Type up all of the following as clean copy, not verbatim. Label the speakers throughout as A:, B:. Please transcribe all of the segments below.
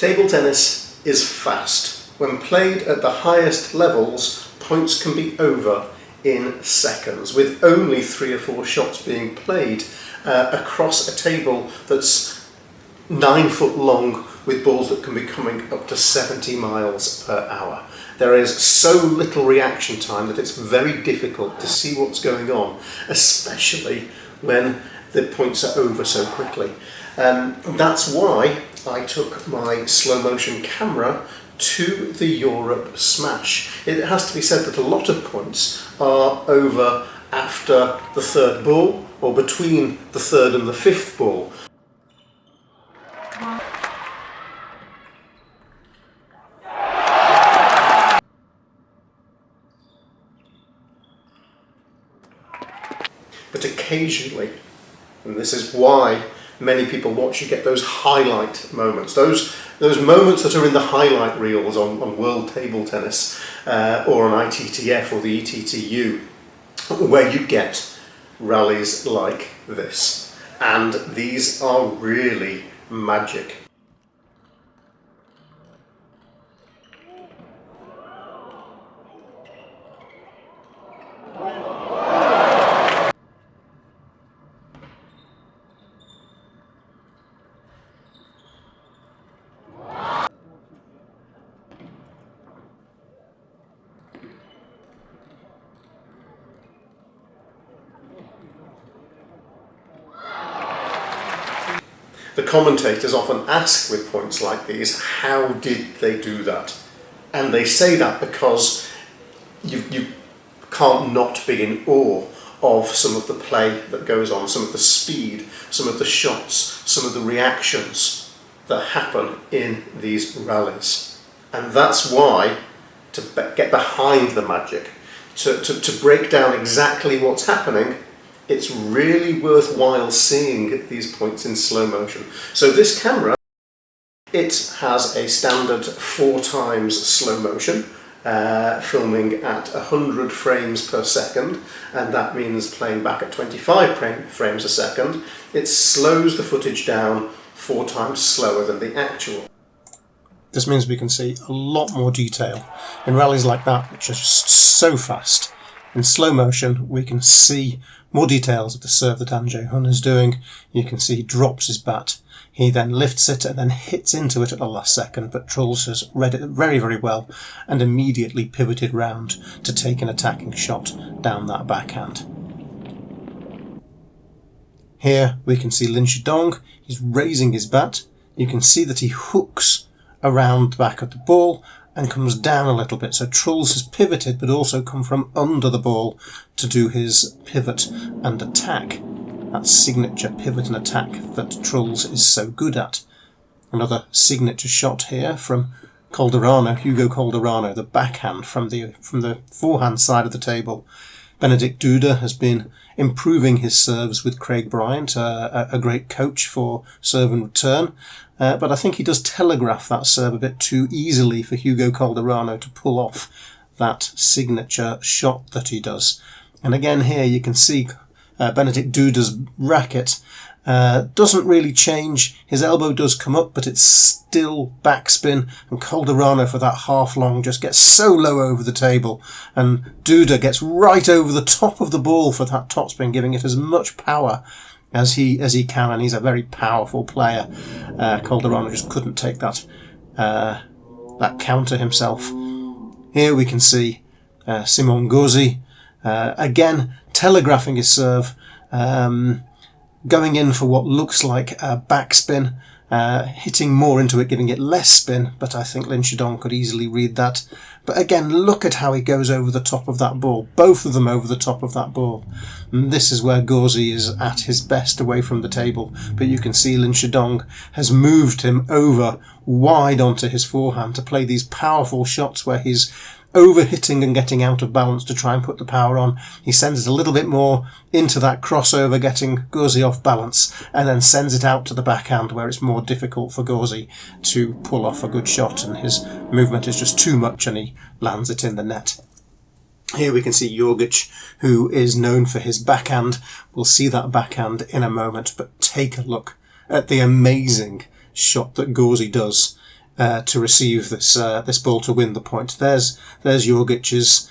A: Table tennis is fast. When played at the highest levels, points can be over in seconds, with only 3 or 4 shots being played across a table that's 9 foot long, with balls that can be coming up to 70 miles per hour. There is so little reaction time that it's very difficult to see what's going on, especially when the points are over so quickly. That's why I took my slow motion camera to the Europe Smash. It has to be said that a lot of points are over after the 3rd ball, or between the 3rd and the 5th ball. But occasionally, and this is why many people watch, you get those highlight moments, those moments that are in the highlight reels on World Table Tennis or on ITTF or the ETTU, where you get rallies like this. And these are really magic. The commentators often ask with points like these, how did they do that? And they say that because you can't not be in awe of some of the play that goes on, some of the speed, some of the shots, some of the reactions that happen in these rallies. And that's why, to get behind the magic, to break down exactly what's happening, it's really worthwhile seeing these points in slow motion. So this camera, it has a standard 4x slow motion, filming at 100 frames per second, and that means playing back at 25 frames a second. It slows the footage down 4 times slower than the actual. This means we can see a lot more detail in rallies like that, which are just so fast. In slow motion, we can see more details of the serve that An Jae-hun is doing. You can see he drops his bat. He then lifts it and then hits into it at the last second, but Truls has read it very, very well and immediately pivoted round to take an attacking shot down that backhand. Here we can see Lin Shidong. He's raising his bat. You can see that he hooks around the back of the ball and comes down a little bit. So Truls has pivoted but also come from under the ball to do his pivot and attack. That signature pivot and attack that Truls is so good at. Another signature shot here from Calderano, Hugo Calderano, the backhand from the forehand side of the table. Benedikt Duda has been improving his serves with Craig Bryant, a great coach for serve and return. But I think he does telegraph that serve a bit too easily for Hugo Calderano to pull off that signature shot that he does. And again here you can see Benedikt Duda's racket doesn't really change. His elbow does come up, but it's still backspin, and Calderano for that half long just gets so low over the table, and Duda gets right over the top of the ball for that topspin, giving it as much power as he can, and he's a very powerful player. Calderano just couldn't take that counter himself. Here we can see Simon Gauzy again telegraphing his serve, going in for what looks like a backspin, hitting more into it, giving it less spin, but I think Lin Shidong could easily read that. But again, look at how he goes over the top of that ball, both of them over the top of that ball. And this is where Gauzy is at his best away from the table, but you can see Lin Shidong has moved him over wide onto his forehand to play these powerful shots where he's overhitting and getting out of balance to try and put the power on. He sends it a little bit more into that crossover, getting Gauzy off balance, and then sends it out to the backhand where it's more difficult for Gauzy to pull off a good shot, and his movement is just too much and he lands it in the net. Here we can see Jorgic, who is known for his backhand. We'll see that backhand in a moment, but take a look at the amazing shot that Gauzy does.
B: to receive this this ball to win the point. There's Jorgic's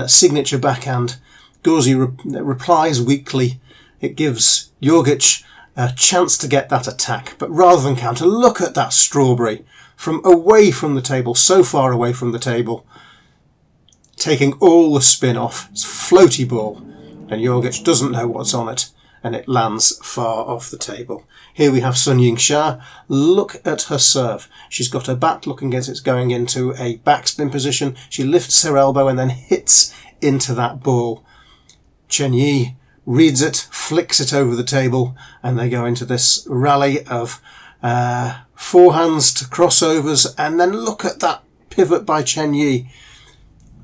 B: signature backhand. Gauzy replies weakly. It gives Jorgic a chance to get that attack, but rather than counter, look at that strawberry from away from the table, so far away from the table, taking all the spin off. It's a floaty ball, and Jorgic doesn't know what's on it, and it lands far off the table. Here we have Sun Yingsha. Look at her serve. She's got her bat looking as it's going into a backspin position. She lifts her elbow and then hits into that ball. Chen Yi reads it, flicks it over the table, and they go into this rally of forehands to crossovers, and then look at that pivot by Chen Yi,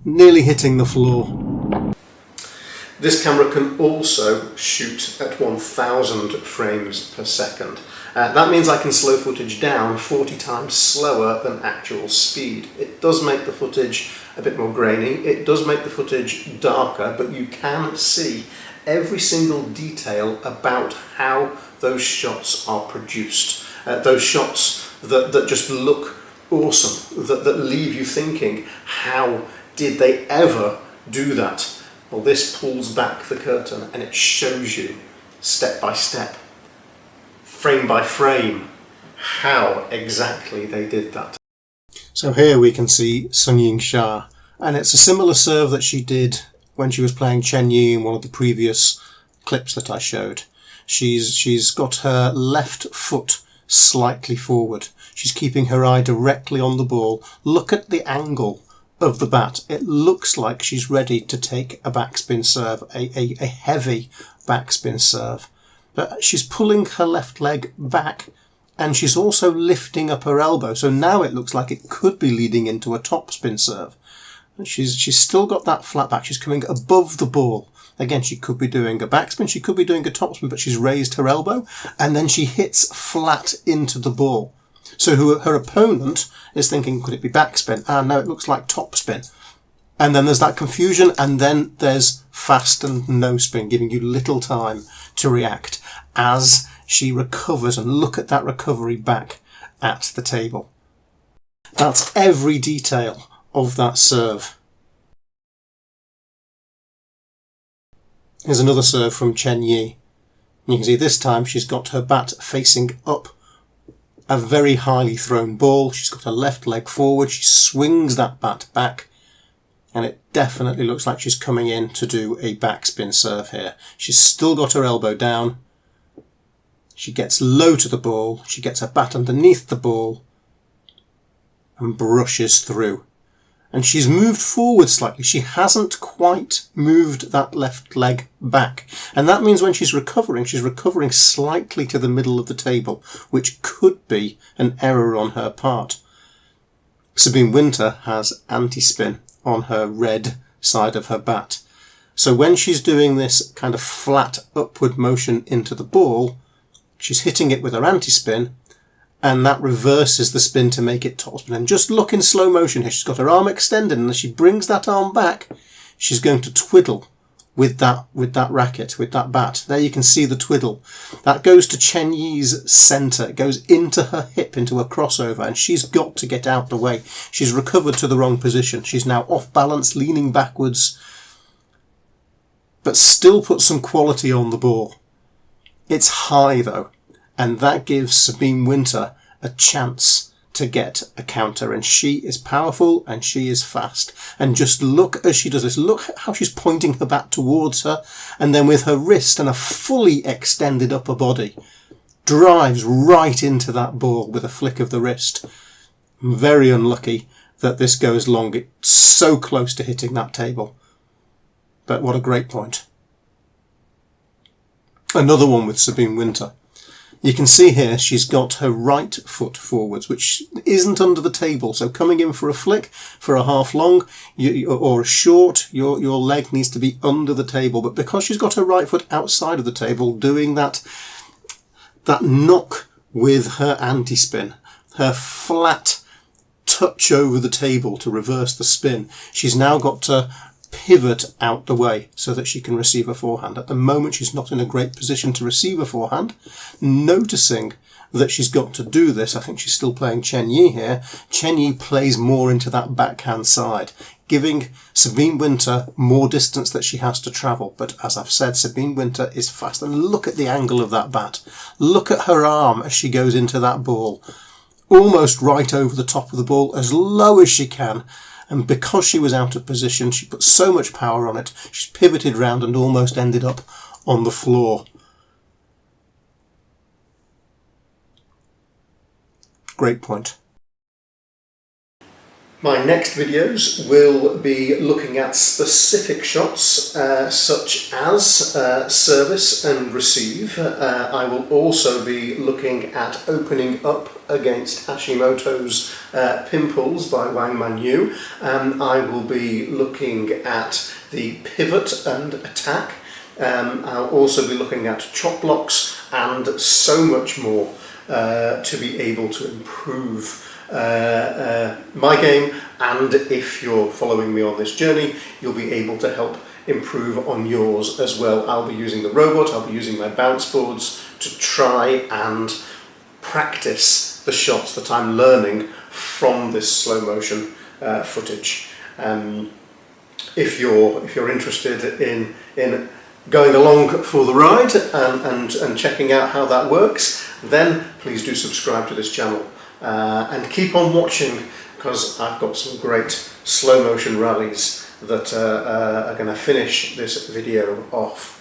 B: nearly hitting the floor.
A: This camera can also shoot at 1000 frames per second. That means I can slow footage down 40 times slower than actual speed. It does make the footage a bit more grainy, it does make the footage darker, but you can see every single detail about how those shots are produced. Those shots that just look awesome, that leave you thinking, how did they ever do that? Well, this pulls back the curtain and it shows you step by step, frame by frame, how exactly they did that.
B: So here we can see Sun Yingsha, and it's a similar serve that she did when she was playing Chen Yi in one of the previous clips that I showed. She's got her left foot slightly forward. She's keeping her eye directly on the ball. Look at the angle of the bat. It looks like she's ready to take a backspin serve, a heavy backspin serve. But she's pulling her left leg back, and she's also lifting up her elbow. So now it looks like it could be leading into a topspin serve. She's still got that flat back. She's coming above the ball. Again, she could be doing a backspin, she could be doing a topspin, but she's raised her elbow, and then she hits flat into the ball. So her opponent is thinking, could it be backspin? Ah, no, it looks like topspin. And then there's that confusion, and then there's fast and no spin, giving you little time to react as she recovers, and look at that recovery back at the table. That's every detail of that serve. Here's another serve from Chen Yi. You can see this time she's got her bat facing up, a very highly thrown ball. She's got her left leg forward. She swings that bat back, and it definitely looks like she's coming in to do a backspin serve here. She's still got her elbow down. She gets low to the ball. She gets her bat underneath the ball and brushes through. And she's moved forward slightly. She hasn't quite moved that left leg back. And that means when she's recovering slightly to the middle of the table, which could be an error on her part. Sabine Winter has anti-spin on her red side of her bat. So when she's doing this kind of flat upward motion into the ball, she's hitting it with her anti-spin, and that reverses the spin to make it topspin. And just look in slow motion here. She's got her arm extended, and as she brings that arm back, she's going to twiddle with that racket, with that bat. There you can see the twiddle. That goes to Chen Yi's centre. It goes into her hip, into a crossover, and she's got to get out the way. She's recovered to the wrong position. She's now off balance, leaning backwards, but still puts some quality on the ball. It's high though, and that gives Sabine Winter a chance to get a counter, and she is powerful and she is fast. And just look as she does this, look how she's pointing her bat towards her, and then with her wrist and a fully extended upper body drives right into that ball with a flick of the wrist. Very unlucky that this goes long. It's so close to hitting that table, but what a great point. Another one with Sabine Winter. You can see here she's got her right foot forwards, which isn't under the table. So coming in for a flick, for a half long or a short, your leg needs to be under the table. But because she's got her right foot outside of the table, doing that knock with her anti-spin, her flat touch over the table to reverse the spin, she's now got to pivot out the way so that she can receive a forehand. At the moment she's not in a great position to receive a forehand, noticing that she's got to do this. I think she's still playing Chen Yi here. Chen Yi plays more into that backhand side, giving Sabine Winter more distance that she has to travel. But as I've said, Sabine Winter is fast. And look at the angle of that bat. Look at her arm as she goes into that ball. Almost right over the top of the ball, as low as she can. And because she was out of position, she put so much power on it, she's pivoted round and almost ended up on the floor. Great point.
A: My next videos will be looking at specific shots such as service and receive. I will also be looking at opening up against Hashimoto's pimples by Wang Manu. I will be looking at the pivot and attack. I'll also be looking at chop blocks and so much more to be able to improve my game, and if you're following me on this journey, you'll be able to help improve on yours as well. I'll be using the robot, I'll be using my bounce boards to try and practice the shots that I'm learning from this slow motion footage. If you're interested in going along for the ride and checking out how that works, then please do subscribe to this channel. And keep on watching, because I've got some great slow motion rallies that are going to finish this video off.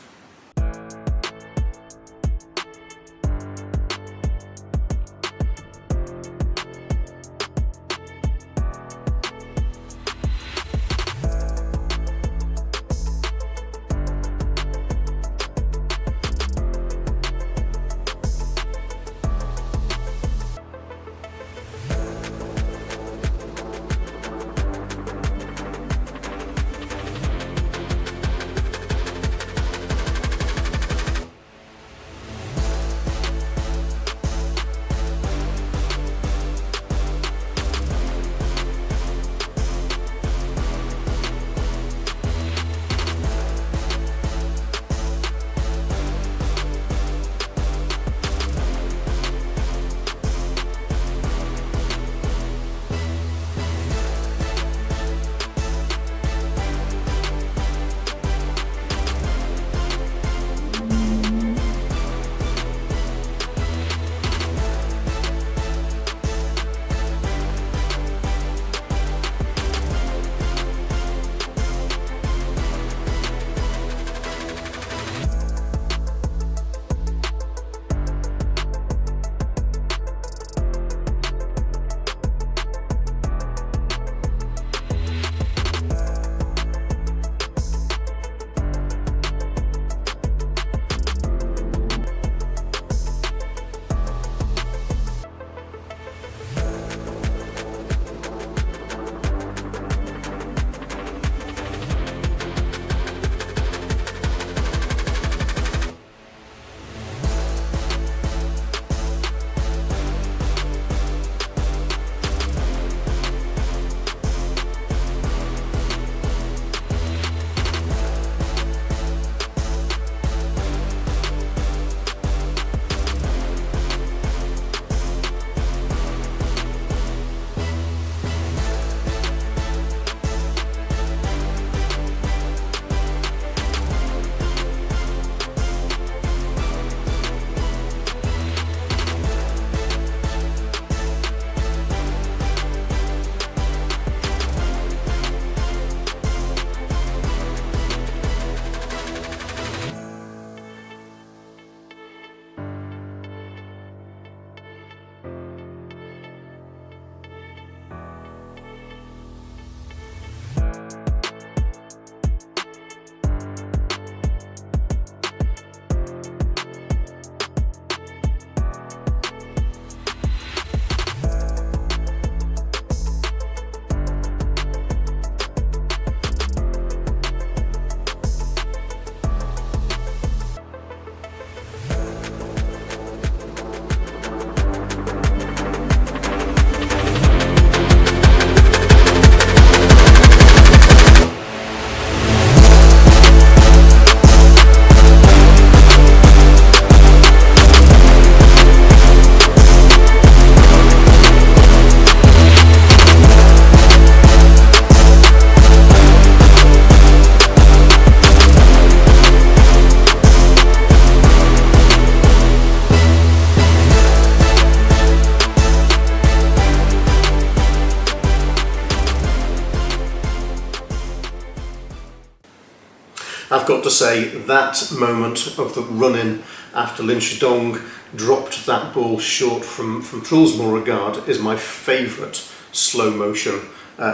A: I've got to say that moment of the run-in after Lin Shidong dropped that ball short from Truls Moregardh is my favourite slow motion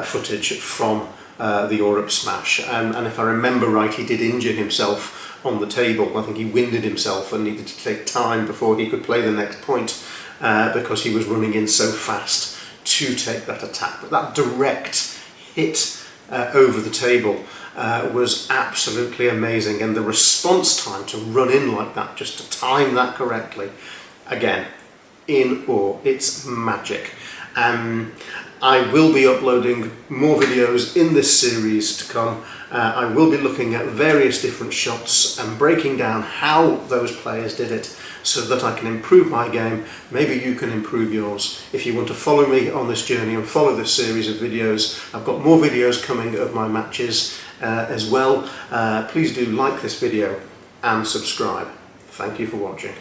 A: footage from the Europe smash. And if I remember right, he did injure himself on the table. I think he winded himself and needed to take time before he could play the next point because he was running in so fast to take that attack. But that direct hit over the table was absolutely amazing, and the response time to run in like that, just to time that correctly, again, in awe. It's magic. I will be uploading more videos in this series to come. I will be looking at various different shots and breaking down how those players did it so that I can improve my game. Maybe you can improve yours. If you want to follow me on this journey and follow this series of videos, I've got more videos coming of my matches as well. Please do like this video and subscribe. Thank you for watching.